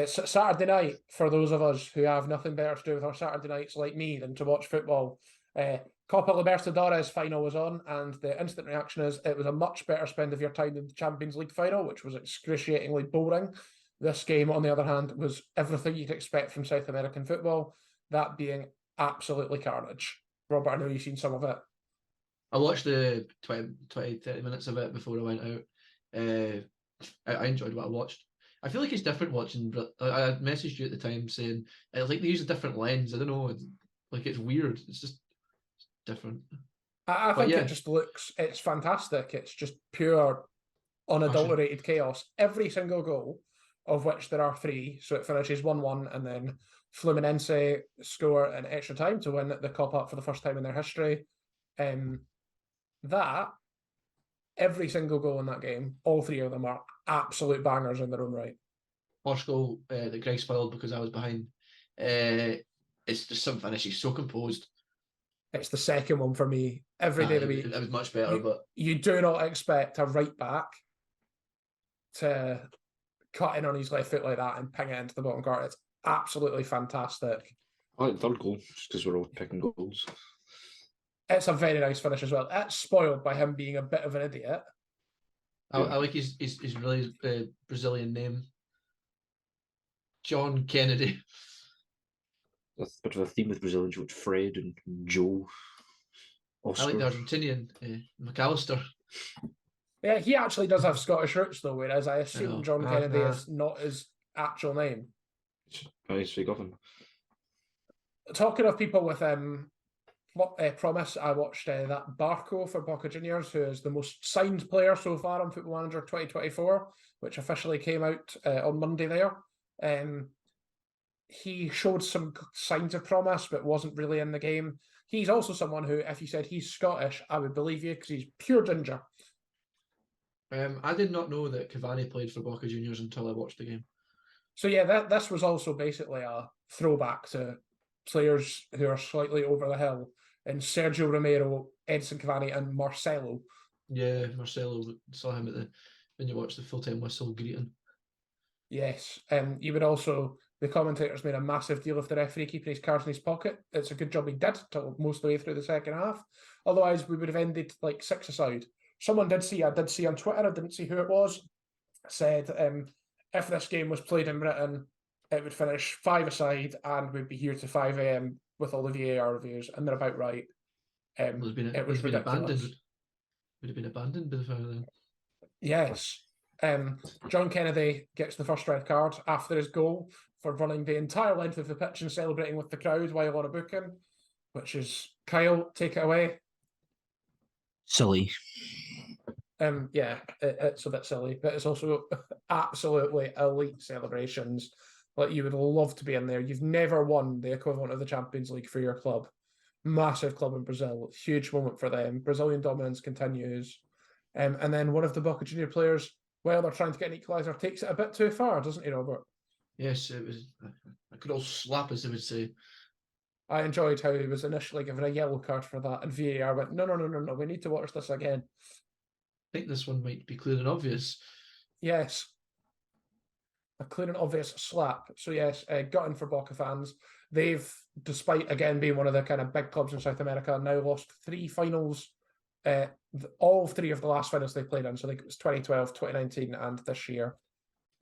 [SPEAKER 2] Saturday night, for those of us who have nothing better to do with our Saturday nights like me than to watch football, Copa Libertadores final was on, and the instant reaction is it was a much better spend of your time than the Champions League final, which was excruciatingly boring. This game, on the other hand, was everything you'd expect from South American football, that being absolutely carnage. Robert, I know you've seen some of it.
[SPEAKER 1] I watched the 20, 30 minutes of it before I went out. I enjoyed what I watched. I feel like it's different watching. I messaged you at the time saying like they use a different lens. I don't know. Like it's weird. It's just different.
[SPEAKER 2] I think it just looks. It's fantastic. It's just pure, unadulterated chaos. Every single goal, of which there are 3, so it finishes 1-1, and then Fluminense score in extra time to win the Copa for the first time in their history. That every single goal in that game, all 3 of them are absolute bangers in their own right.
[SPEAKER 1] First goal that Greg spoiled because I was behind. It's just some finish. He's so composed.
[SPEAKER 2] It's the second one for me every day of the week.
[SPEAKER 1] It was much better, but
[SPEAKER 2] you do not expect a right back to cut in on his left foot like that and ping it into the bottom corner. It's absolutely fantastic.
[SPEAKER 3] I like the third goal just because we're all picking goals.
[SPEAKER 2] It's a very nice finish as well. It's spoiled by him being a bit of an idiot.
[SPEAKER 1] I like his really Brazilian name, John Kennedy.
[SPEAKER 3] That's a bit of a theme with Brazilians, with Fred and Joe. Oscar.
[SPEAKER 1] I like the Argentinian McAllister.
[SPEAKER 2] Yeah, he actually does have Scottish roots though, whereas I assume John Kennedy is not his actual name.
[SPEAKER 3] Nice speak of him.
[SPEAKER 2] Talking of people with promise, I watched that Barco for Boca Juniors, who is the most signed player so far on Football Manager 2024, which officially came out on Monday there. He showed some signs of promise, but wasn't really in the game. He's also someone who, if you said he's Scottish, I would believe you because he's pure ginger.
[SPEAKER 1] I did not know that Cavani played for Boca Juniors until I watched the game.
[SPEAKER 2] So yeah, this was also basically a throwback to players who are slightly over the hill, and Sergio Romero, Edson Cavani, and Marcelo.
[SPEAKER 1] Yeah, Marcelo, saw him when you watched the full-time whistle greeting.
[SPEAKER 2] Yes, you would also, the commentators made a massive deal of the referee keeping his cards in his pocket. It's a good job he did till most of the way through the second half. Otherwise, we would have ended like 6-aside. Someone I did see on Twitter, I didn't see who it was, said if this game was played in Britain, it would finish 5-aside and we'd be here to 5 a.m. with all the VAR reviews, and they're about right. It was ridiculous.
[SPEAKER 1] Abandoned. Would have been abandoned by the final then.
[SPEAKER 2] Yes. John Kennedy gets the first red card after his goal for running the entire length of the pitch and celebrating with the crowd while on a booking, which is Kyle, take it away.
[SPEAKER 3] Silly.
[SPEAKER 2] Yeah, it's a bit silly, but it's also absolutely elite celebrations. Like, you would love to be in there. You've never won the equivalent of the Champions League for your club. Massive club in Brazil. Huge moment for them. Brazilian dominance continues. And then one of the Boca Junior players, while they're trying to get an equaliser, takes it a bit too far, doesn't he, Robert?
[SPEAKER 1] Yes, it was a good old slap, as they would say.
[SPEAKER 2] I enjoyed how he was initially given a yellow card for that, and VAR went, no, we need to watch this again.
[SPEAKER 1] I think this one might be clear and obvious.
[SPEAKER 2] Yes. A clear and obvious slap. So yes, gutting for Boca fans. They've, despite again being one of the kind of big clubs in South America, now lost 3 finals. All 3 of the last finals they played in. So I think it was 2012, 2019, and this year.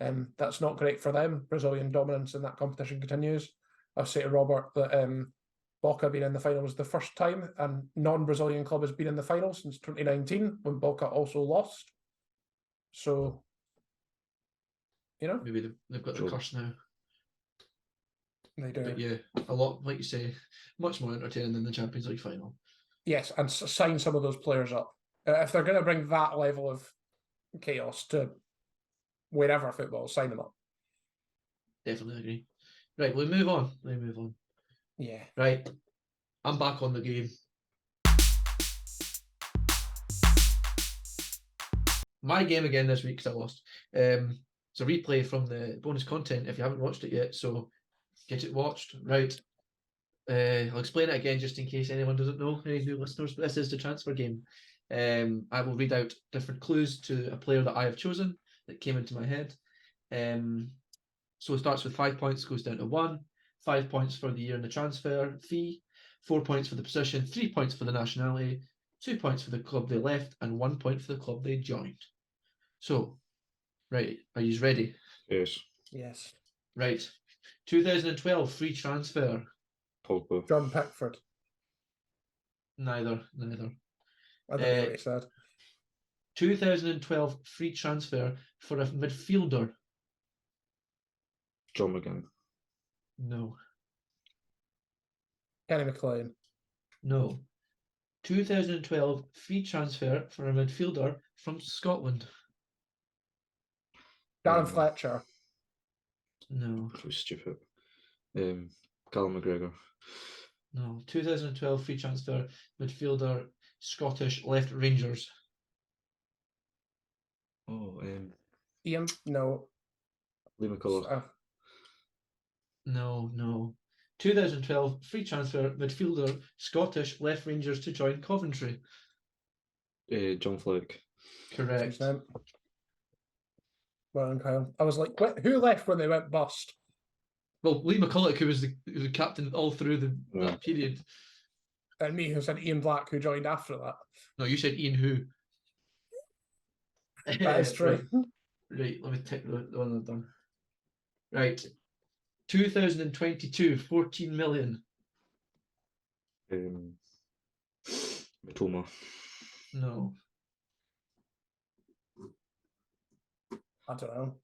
[SPEAKER 2] That's not great for them. Brazilian dominance in that competition continues. I'll say to Robert that Boca being in the finals the first time, and non-Brazilian club has been in the final since 2019 when Boca also lost. So, you know,
[SPEAKER 1] maybe they've got the curse now.
[SPEAKER 2] They do.
[SPEAKER 1] But yeah, a lot, like you say, much more entertaining than the Champions League final.
[SPEAKER 2] Yes, and sign some of those players up. If they're going to bring that level of chaos to wherever football, sign them up.
[SPEAKER 1] Definitely agree. Right, we'll move on.
[SPEAKER 2] Yeah.
[SPEAKER 1] Right, I'm back on the game. My game again this week because I lost. It's a replay from the bonus content if you haven't watched it yet, so get it watched. Right. I'll explain it again just in case anyone doesn't know, any new listeners, but this is the transfer game. I will read out different clues to a player that I have chosen that came into my head. So it starts with 5 points, goes down to 1. 5 points for the year in the transfer fee, 4 points for the position, 3 points for the nationality, 2 points for the club they left, and 1 point for the club they joined. So, right, are you ready?
[SPEAKER 3] Yes.
[SPEAKER 2] Yes.
[SPEAKER 1] Right. 2012 free transfer.
[SPEAKER 3] Pogba.
[SPEAKER 2] John Pickford.
[SPEAKER 1] Neither.
[SPEAKER 2] I don't know what he said.
[SPEAKER 1] 2012 free transfer for a midfielder.
[SPEAKER 3] John McGinn.
[SPEAKER 1] No.
[SPEAKER 2] Kenny McLean.
[SPEAKER 1] No. 2012 free transfer for a midfielder from Scotland.
[SPEAKER 2] Darren Fletcher.
[SPEAKER 1] No.
[SPEAKER 3] That was stupid. Callum McGregor.
[SPEAKER 1] No. 2012 free transfer midfielder Scottish left Rangers.
[SPEAKER 3] Oh,
[SPEAKER 2] Ian. No.
[SPEAKER 3] Lee McCulloch.
[SPEAKER 1] No. 2012 free transfer midfielder Scottish left Rangers to join Coventry.
[SPEAKER 3] John Fleck.
[SPEAKER 1] Correct.
[SPEAKER 2] Well, and Kyle. I was like, who left when they went bust?
[SPEAKER 1] Well, Lee McCulloch, who was the captain all through
[SPEAKER 3] Yeah.
[SPEAKER 1] that period.
[SPEAKER 2] And me, who said Ian Black, who joined after that.
[SPEAKER 1] No, you said Ian who.
[SPEAKER 2] That is true.
[SPEAKER 1] Right, let me tick the one I've done. Right. 2022, 14 million.
[SPEAKER 3] Matoma.
[SPEAKER 1] No.
[SPEAKER 2] I don't know.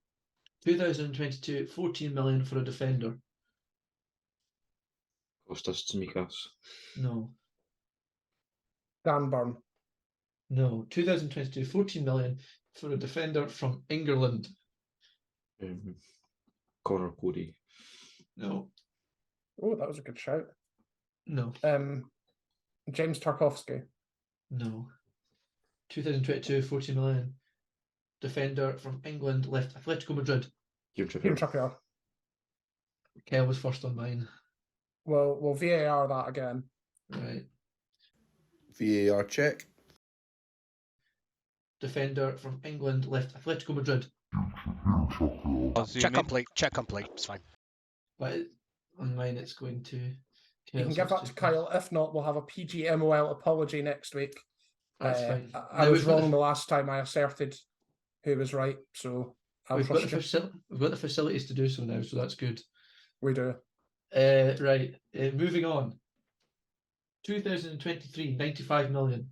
[SPEAKER 1] 2022, 14 million for a defender.
[SPEAKER 3] Kostas Tsimikas.
[SPEAKER 1] No.
[SPEAKER 2] Dan Burn.
[SPEAKER 1] No. 2022, 14 million for a defender from England.
[SPEAKER 3] Connor Cody.
[SPEAKER 1] No.
[SPEAKER 2] Oh, that was a good shout.
[SPEAKER 1] No.
[SPEAKER 2] James Tarkovsky.
[SPEAKER 1] No. 2022, 14 million. Defender from England left Atletico Madrid.
[SPEAKER 3] Kieran
[SPEAKER 2] Kieran
[SPEAKER 3] Trippier.
[SPEAKER 2] Trippier.
[SPEAKER 1] Kel was first on mine.
[SPEAKER 2] Well, we'll VAR that again.
[SPEAKER 1] Right.
[SPEAKER 4] VAR check.
[SPEAKER 1] Defender from England left Atletico Madrid.
[SPEAKER 5] Check complete. Check complete. It's fine.
[SPEAKER 1] But on mine it's going to...
[SPEAKER 2] You can give that to Kyle. If not, we'll have a PGMOL apology next week.
[SPEAKER 1] That's fine.
[SPEAKER 2] I was wrong the last time I asserted who was right, so I'll
[SPEAKER 1] We've got,
[SPEAKER 2] trust you.
[SPEAKER 1] we've got the facilities to do so now, so that's good.
[SPEAKER 2] We do.
[SPEAKER 1] Right, moving on. 2023, 95 million.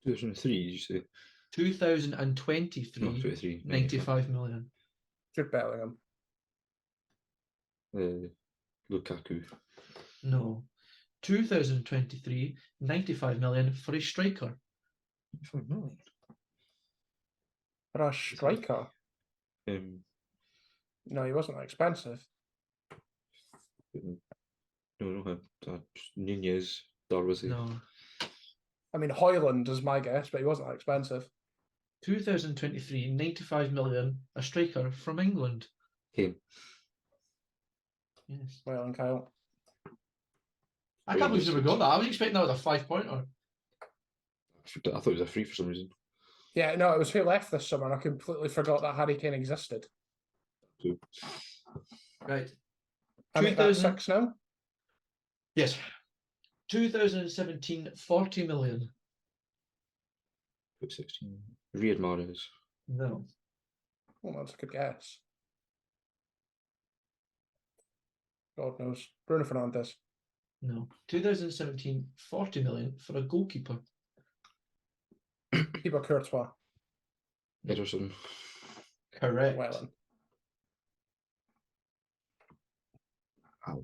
[SPEAKER 3] 2003, did you say?
[SPEAKER 1] 2023,
[SPEAKER 3] No, 23.
[SPEAKER 1] 95 million.
[SPEAKER 2] Jude Bellingham.
[SPEAKER 3] Lukaku.
[SPEAKER 1] No. 2023, 95 million for a striker.
[SPEAKER 3] 5 million.
[SPEAKER 2] For a striker? No, he wasn't that expensive.
[SPEAKER 3] No, Nunez, Darwazy.
[SPEAKER 1] No.
[SPEAKER 2] I mean, Hoyland is my guess, but he wasn't that expensive.
[SPEAKER 1] 2023, 95 million, a striker from England.
[SPEAKER 3] Kane.
[SPEAKER 1] Yes.
[SPEAKER 2] Well, and Kyle.
[SPEAKER 1] I can't believe you never got that. I was expecting that with a 5-pointer.
[SPEAKER 3] I thought it was a free for some reason.
[SPEAKER 2] Yeah, no, it was who left this summer. I completely forgot that Harry Kane existed.
[SPEAKER 1] Right.
[SPEAKER 2] I think that's 6 now.
[SPEAKER 1] Yes. 2017, 40 million.
[SPEAKER 3] 16. Riyad Mahrez.
[SPEAKER 1] No.
[SPEAKER 2] Oh, that's a good guess. God knows. Bruno Fernandes.
[SPEAKER 1] No. 2017, 40 million for a goalkeeper.
[SPEAKER 2] Thibaut Courtois.
[SPEAKER 3] Ederson.
[SPEAKER 1] Correct.
[SPEAKER 2] Wellen.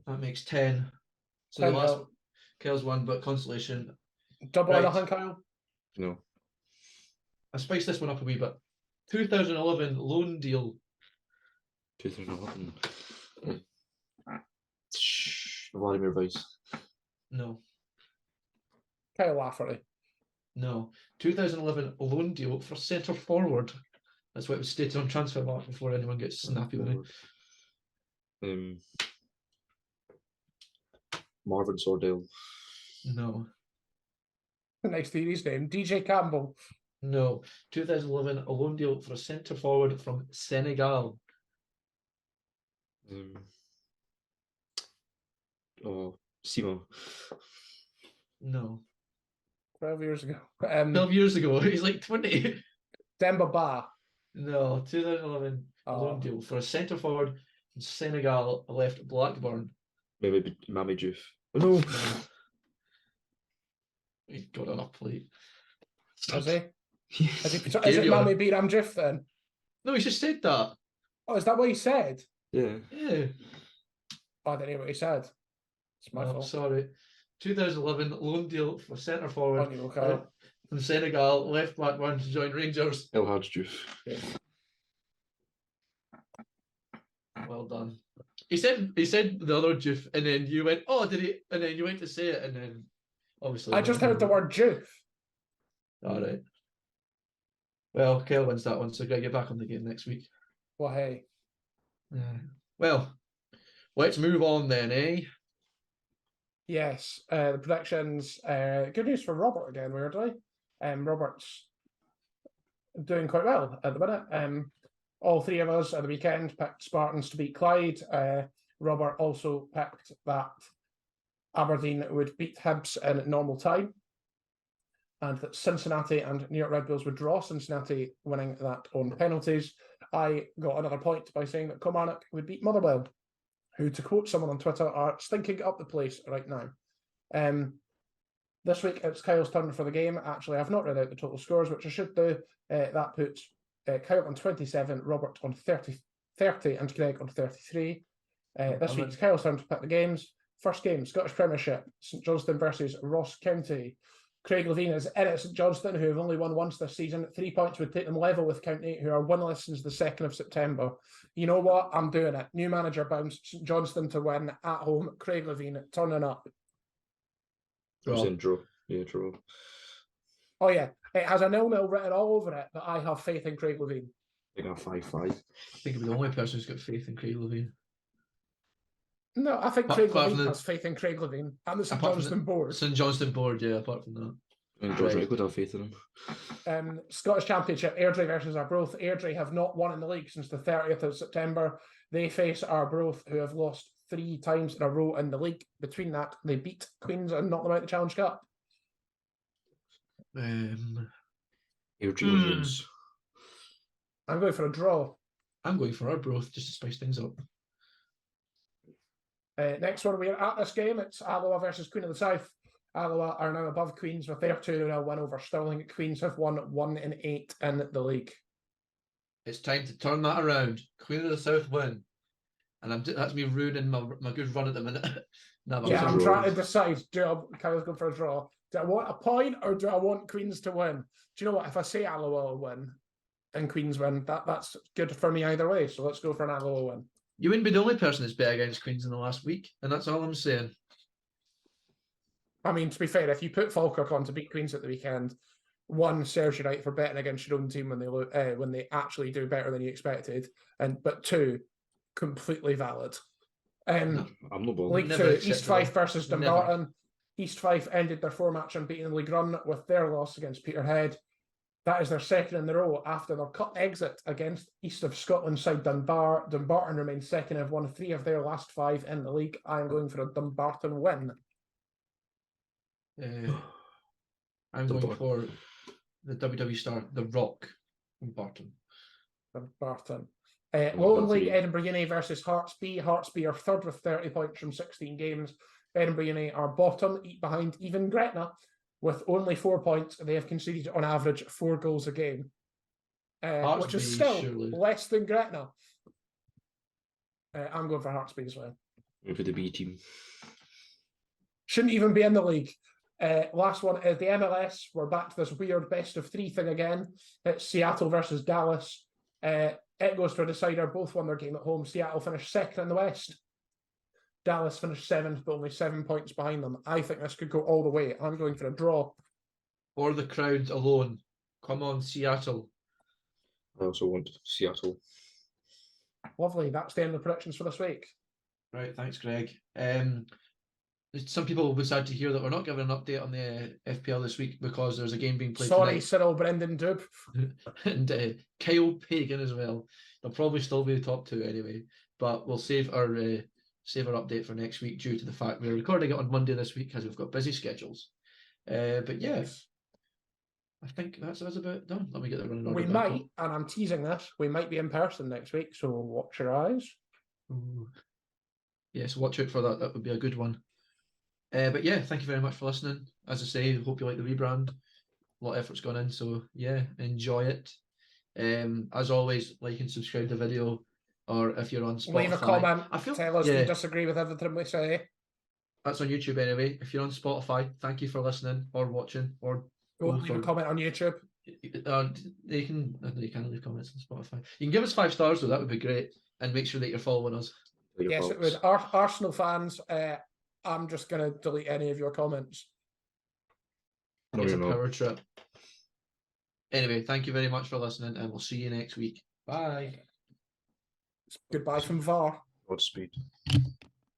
[SPEAKER 1] That makes 10. So
[SPEAKER 2] 10
[SPEAKER 1] the last
[SPEAKER 2] mil.
[SPEAKER 1] Kel's one, but consolation.
[SPEAKER 2] Double
[SPEAKER 1] Right.
[SPEAKER 2] or nothing, Kyle?
[SPEAKER 3] No.
[SPEAKER 1] I spiced this one up a wee bit. 2011 loan deal.
[SPEAKER 3] 2011. Vladimir Weiss.
[SPEAKER 1] No.
[SPEAKER 2] Kyle Lafferty.
[SPEAKER 1] No. 2011 loan deal for centre forward. That's what it was stated on Transfermarkt before anyone gets snappy with it.
[SPEAKER 3] Marvin Sordell.
[SPEAKER 1] No.
[SPEAKER 2] Nice theory's name. DJ Campbell.
[SPEAKER 1] No. 2011 a loan deal for a centre forward from Senegal.
[SPEAKER 3] Simo.
[SPEAKER 1] No.
[SPEAKER 2] 12 years ago.
[SPEAKER 1] 12 years ago. He's like 20.
[SPEAKER 2] Demba Ba.
[SPEAKER 1] No, 2011 loan deal for a centre forward from Senegal left Blackburn.
[SPEAKER 3] Maybe Mammy Diouf. Oh, no.
[SPEAKER 1] No. He's got enough plate.
[SPEAKER 2] Has he? Is it
[SPEAKER 1] Gave
[SPEAKER 2] Mammy
[SPEAKER 1] you
[SPEAKER 2] Biram Drift then?
[SPEAKER 1] No, he just said that.
[SPEAKER 2] Oh, is that what he said?
[SPEAKER 3] Yeah.
[SPEAKER 1] Yeah.
[SPEAKER 2] Oh, I didn't hear what he said. It's my
[SPEAKER 1] Oh,
[SPEAKER 2] fault.
[SPEAKER 1] sorry. 2011 loan deal for centre forward
[SPEAKER 2] On you, Kyle.
[SPEAKER 1] from Senegal left Blackburn to join Rangers.
[SPEAKER 3] El Hadj Diouf.
[SPEAKER 2] Yeah.
[SPEAKER 1] Well done. He said the other Juf, and then you went, oh, did he? And then you went to say it, and then obviously
[SPEAKER 2] I just heard the word Juve.
[SPEAKER 1] All right. Well, Kyle wins that one, so Greg, you're back on the game next week.
[SPEAKER 2] Well, hey.
[SPEAKER 1] Well, let's move on then, eh?
[SPEAKER 2] Yes, the predictions. Good news for Robert again, weirdly. Robert's doing quite well at the minute. All three of us at the weekend picked Spartans to beat Clyde. Robert also picked that Aberdeen would beat Hibs in normal time, and that Cincinnati and New York Red Bulls would draw, Cincinnati winning that on penalties. I got another point by saying that Kilmarnock would beat Motherwell, who, to quote someone on Twitter, are stinking up the place right now. This week, it's Kyle's turn for the game. Actually, I've not read out the total scores, which I should do. That puts Kyle on 27, Robert on 30, and Greg on 33. This week's Kyle's turn to pick the games. First game, Scottish Premiership, St Johnstone versus Ross County. Craig Levein is in at St Johnstone, who have only won once this season. 3 points would take them level with County, who are winless since the 2nd of September. You know what? I'm doing it. New manager bounce, St Johnstone to win at home. Craig Levein turning up.
[SPEAKER 3] I was in draw. Yeah, draw.
[SPEAKER 2] Oh, yeah. It has a 0-0 written all over it, but I have faith in Craig Levein.
[SPEAKER 3] I think a 5-5.
[SPEAKER 1] I think he'll be the only person who's got faith in Craig Levein.
[SPEAKER 2] No, I think
[SPEAKER 1] But
[SPEAKER 2] Craig
[SPEAKER 1] apart from
[SPEAKER 2] Levein
[SPEAKER 1] the-
[SPEAKER 2] has faith in Craig Levein and the St
[SPEAKER 1] Apart from
[SPEAKER 2] Johnstone board.
[SPEAKER 1] St Johnstone board, yeah, apart from that.
[SPEAKER 3] And George
[SPEAKER 1] Right.
[SPEAKER 3] Wright would have faith in him.
[SPEAKER 2] Scottish Championship, Airdrie versus Arbroath. Airdrie have not won in the league since the 30th of September. They face Arbroath, who have lost 3 times in a row in the league. Between that, they beat Queens and knocked them out of the Challenge Cup.
[SPEAKER 3] Airdrie wins.
[SPEAKER 2] I'm going for a draw.
[SPEAKER 1] I'm going for Arbroath just to spice things up.
[SPEAKER 2] Next one, we are at this game. It's Alloa versus Queen of the South. Alloa are now above Queens with their 2-0 win over Stirling. Queens have won 1-8 in the league.
[SPEAKER 1] It's time to turn that around. Queen of the South win. And that's me ruining my good run at the minute. No, but
[SPEAKER 2] Yeah, I'm
[SPEAKER 3] draw.
[SPEAKER 2] trying to decide. Kyle's going for a draw. Do I want a point or do I want Queens to win? Do you know what? If I say Alloa will win and Queens win, that's good for me either way. So let's go for an Alloa win.
[SPEAKER 1] You wouldn't be the only person that's bet against Queens in the last week, and that's all I'm saying.
[SPEAKER 2] I mean, to be fair, if you put Falkirk on to beat Queens at the weekend, one, serves you right for betting against your own team when they actually do better than you expected, but 2, completely valid.
[SPEAKER 3] I'm not bothered.
[SPEAKER 2] League
[SPEAKER 1] Never
[SPEAKER 2] 2, East
[SPEAKER 1] acceptable.
[SPEAKER 2] Fife versus Dumbarton. East Fife ended their 4-match unbeaten league run with their loss against Peterhead. That is their 2nd in a row after their cut exit against East of Scotland side Dunbar. Dumbarton remain 2nd and have won 3 of their last 5 in the league. I'm going for a Dumbarton win.
[SPEAKER 1] I'm going for the WWE star, The Rock, from Barton.
[SPEAKER 2] Dumbarton. Lowland League, Edinburgh Uni versus Hearts B. Hearts B are 3rd with 30 points from 16 games. Edinburgh Uni are bottom, behind even Gretna, with only 4 points. They have conceded on average 4 goals a game, which is still less than Gretna. I'm going for Hearts B as well.
[SPEAKER 3] For the B team.
[SPEAKER 2] Shouldn't even be in the league. Last one is the MLS. We're back to this weird best of 3 thing again. It's Seattle versus Dallas. It goes for a decider. Both won their game at home. Seattle finished 2nd in the West. Dallas finished 7th, but only 7 points behind them. I think this could go all the way. I'm going for a draw.
[SPEAKER 1] Or the crowd alone. Come on, Seattle.
[SPEAKER 3] I also want Seattle.
[SPEAKER 2] Lovely. That's the end of the predictions for this week.
[SPEAKER 1] Right, thanks, Greg. Some people will be sad to hear that we're not giving an update on the FPL this week because there's a game being played
[SPEAKER 2] Sorry,
[SPEAKER 1] tonight.
[SPEAKER 2] Cyril Brendan Dube.
[SPEAKER 1] And Kyle Pagan as well. They'll probably still be the top 2 anyway, but we'll save our update for next week due to the fact we're recording it on Monday this week because we've got busy schedules. But yeah, I think that's about done. Let me get the running order.
[SPEAKER 2] We
[SPEAKER 1] back
[SPEAKER 2] might, and I'm teasing this, we might be in person next week, so watch your eyes.
[SPEAKER 1] Ooh. Yes, watch out for that. That would be a good one. But yeah, thank you very much for listening. As I say, hope you like the rebrand. A lot of effort's gone in, so yeah, enjoy it. As always, like and subscribe to the video, or if you're on Spotify,
[SPEAKER 2] Leave a comment.
[SPEAKER 1] I feel,
[SPEAKER 2] Tell us
[SPEAKER 1] yeah,
[SPEAKER 2] you disagree with everything we say.
[SPEAKER 1] that's on YouTube anyway. If you're on Spotify, thank you for listening or watching or
[SPEAKER 2] Go
[SPEAKER 1] both.
[SPEAKER 2] leave a comment on YouTube.
[SPEAKER 1] You can leave comments on Spotify. You can give us 5 stars though. That would be great, and make sure that you're following us.
[SPEAKER 2] Yes, it would. Arsenal fans, I'm just going to delete any of your comments.
[SPEAKER 3] No,
[SPEAKER 1] It's a
[SPEAKER 3] you're not.
[SPEAKER 1] power trip. Anyway, thank you very much for listening, and we'll see you next week. Bye.
[SPEAKER 2] Goodbye from VAR.
[SPEAKER 3] Godspeed.